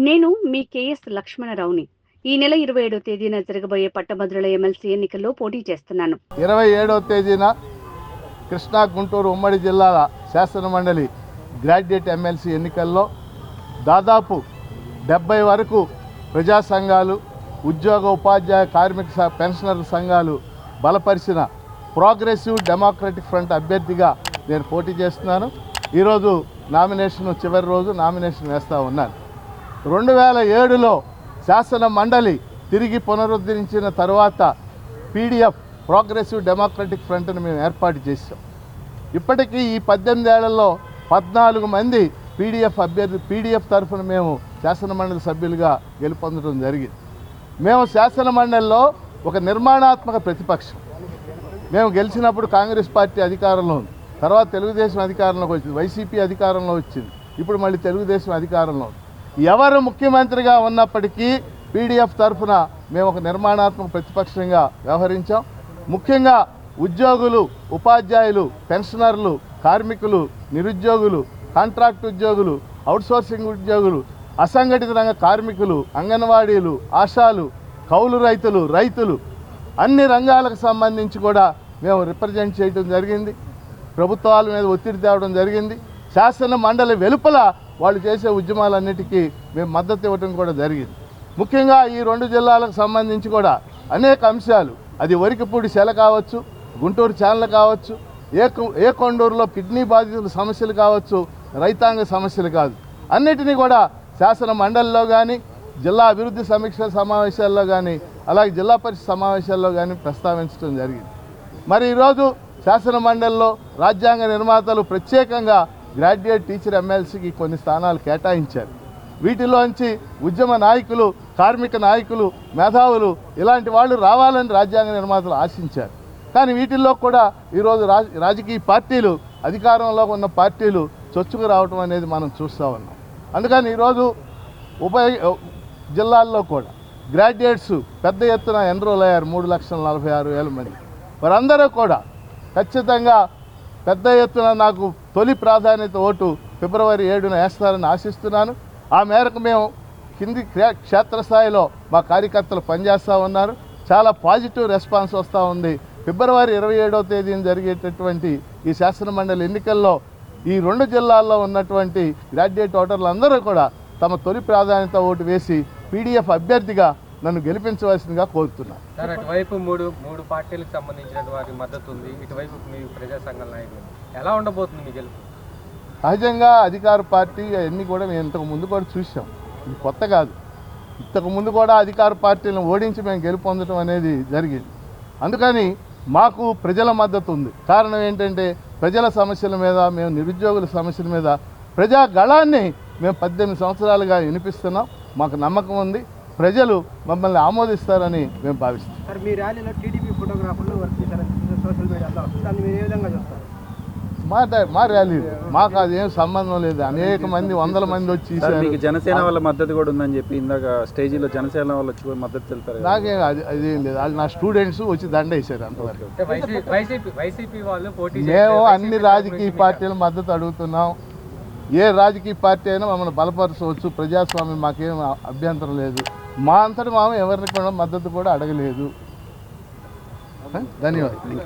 నేను మీ కేఎస్ లక్ష్మణరావుని. ఈ నెల 27వ తేదీన జరగబోయే పట్టభద్రుల ఎమ్మెల్సీ ఎన్నికల్లో పోటీ చేస్తున్నాను. 27వ తేదీన కృష్ణా గుంటూరు ఉమ్మడి జిల్లాల శాసనమండలి గ్రాడ్యుయేట్ ఎమ్మెల్సీ ఎన్నికల్లో దాదాపు 70 వరకు ప్రజా సంఘాలు, ఉద్యోగ ఉపాధ్యాయ కార్మిక పెన్షనర్ల సంఘాలు బలపరిచిన ప్రోగ్రెసివ్ డెమోక్రటిక్ ఫ్రంట్ అభ్యర్థిగా నేను పోటీ చేస్తున్నాను. ఈరోజు నామినేషన్ చివరి రోజు నామినేషన్ వేస్తూ ఉన్నాను. 2007లో శాసన మండలి తిరిగి పునరుద్ధరించిన తర్వాత పీడీఎఫ్ ప్రోగ్రెసివ్ డెమోక్రటిక్ ఫ్రంట్ని మేము ఏర్పాటు చేసాం. ఇప్పటికీ ఈ 18 ఏళ్లలో 14 మంది పీడీఎఫ్ తరఫున మేము శాసన మండలి సభ్యులుగా గెలుపొందడం జరిగింది. మేము శాసన మండలిలో ఒక నిర్మాణాత్మక ప్రతిపక్షం. మేము గెలిచినప్పుడు కాంగ్రెస్ పార్టీ అధికారంలో ఉంది, తర్వాత తెలుగుదేశం అధికారంలోకి వచ్చింది, వైసీపీ అధికారంలో వచ్చింది, ఇప్పుడు మళ్ళీ తెలుగుదేశం అధికారంలో ఉంది. ఎవరు ముఖ్యమంత్రిగా ఉన్నప్పటికీ పీడీఎఫ్ తరఫున మేము ఒక నిర్మాణాత్మక ప్రతిపక్షంగా వ్యవహరించాం. ముఖ్యంగా ఉద్యోగులు, ఉపాధ్యాయులు, పెన్షనర్లు, కార్మికులు, నిరుద్యోగులు, కాంట్రాక్ట్ ఉద్యోగులు, అవుట్సోర్సింగ్ ఉద్యోగులు, అసంఘటిత రంగ కార్మికులు, అంగన్వాడీలు, ఆశాలు, కౌలు రైతులు అన్ని రంగాలకు సంబంధించి కూడా మేము రిప్రజెంట్ చేయడం జరిగింది. ప్రభుత్వాల మీద ఒత్తిడి తేవడం జరిగింది. శాసన మండలి వెలుపల వాళ్ళు చేసే ఉద్యమాలన్నిటికీ మేము మద్దతు ఇవ్వడం కూడా జరిగింది. ముఖ్యంగా ఈ 2 జిల్లాలకు సంబంధించి కూడా అనేక అంశాలు, అది వరికపూడి సెల కావచ్చు, గుంటూరు ఛానల్ కావచ్చు, ఏ కొండూరులో కిడ్నీ బాధితుల సమస్యలు కావచ్చు, రైతాంగ సమస్యలు కాదు, అన్నిటినీ కూడా శాసన మండలిలో కానీ, జిల్లా అభివృద్ధి సమీక్ష సమావేశాల్లో కానీ, అలాగే జిల్లా పరిషత్ సమావేశాల్లో కానీ ప్రస్తావించడం జరిగింది. మరి ఈరోజు శాసన మండలిలో రాజ్యాంగ నిర్మాతలు ప్రత్యేకంగా గ్రాడ్యుయేట్ టీచర్ ఎమ్మెల్సీకి కొన్ని స్థానాలు కేటాయించారు. వీటిలోంచి ఉద్యమ నాయకులు, కార్మిక నాయకులు, మేధావులు ఇలాంటి వాళ్ళు రావాలని రాజ్యాంగ నిర్మాతలు ఆశించారు. కానీ వీటిల్లో కూడా ఈరోజు రాజకీయ పార్టీలు, అధికారంలో ఉన్న పార్టీలు చొచ్చుకు రావటం అనేది మనం చూస్తూ ఉన్నాం. అందుకని ఈరోజు ఉభయ జిల్లాల్లో కూడా గ్రాడ్యుయేట్స్ పెద్ద ఎత్తున ఎన్రోల్ అయ్యారు, 3,46,000 మంది. వారందరూ కూడా ఖచ్చితంగా పెద్ద ఎత్తున నాకు తొలి ప్రాధాన్యత ఓటు ఫిబ్రవరి 7న వేస్తారని ఆశిస్తున్నాను. ఆ మేరకు మేము కింది క్షేత్రస్థాయిలో మా కార్యకర్తలు పనిచేస్తూ ఉన్నారు. చాలా పాజిటివ్ రెస్పాన్స్ వస్తూ ఉంది. ఫిబ్రవరి 27వ తేదీన జరిగేటటువంటి ఈ శాసనమండలి ఎన్నికల్లో ఈ 2 జిల్లాల్లో ఉన్నటువంటి గ్రాడ్యుయేట్ ఓటర్లు అందరూ కూడా తమ తొలి ప్రాధాన్యత ఓటు వేసి పీడీఎఫ్ అభ్యర్థిగా నన్ను గెలిపించవలసిందిగా కోరుతున్నాను. సార్, అటువైపు మూడు పార్టీలకు సంబంధించిన వారి మద్దతు ఉంది, ఇటువైపు మీ ప్రజా సంఘాల నాయకులు, ఎలా ఉండబోతుంది మీ గెలుపు? సహజంగా అధికార పార్టీ అవన్నీ కూడా మేము ఇంతకు ముందు కూడా చూసాం, ఇది కొత్త కాదు. ఇంతకు ముందు కూడా అధికార పార్టీలను ఓడించి మేము గెలుపొందడం అనేది జరిగింది. అందుకని మాకు ప్రజల మద్దతు ఉంది. కారణం ఏంటంటే ప్రజల సమస్యల మీద, మేము నిరుద్యోగుల సమస్యల మీద ప్రజా గళాన్ని మేము 18 సంవత్సరాలుగా వినిపిస్తున్నాం. మాకు నమ్మకం ఉంది, ప్రజలు మమ్మల్ని ఆమోదిస్తారని మేము భావిస్తాం. సార్, మీ ర్యాలీలో టీడీపీ ఫోటోగ్రాఫర్లు వర్క్ చేశారు సోషల్ మీడియాలో, దాన్ని మీరు ఏ విధంగా చూస్తారు? మా ర్యాలీ మాకు అదేం సంబంధం లేదు. అనేక మంది, 100 మంది వచ్చి మీకు జనసేన వాళ్ళ మద్దతు కూడా ఉందని చెప్పి ఇందాక స్టేజీలో జనసేన వాళ్ళు వచ్చి మద్దతు తెలిపారు. నాకేం అదేం లేదు, అది నా స్టూడెంట్స్ వచ్చి దండ వేశారు అంతవరకు. మేము అన్ని రాజకీయ పార్టీల మద్దతు అడుగుతున్నాం. ఏ రాజకీయ పార్టీ అయినా మమ్మల్ని బలపరచవచ్చు, ప్రజాస్వామ్యం మాకేం అభ్యంతరం లేదు. మా అంతటి ఎవరిని కూడా మద్దతు కూడా అడగలేదు. ధన్యవాదాలు.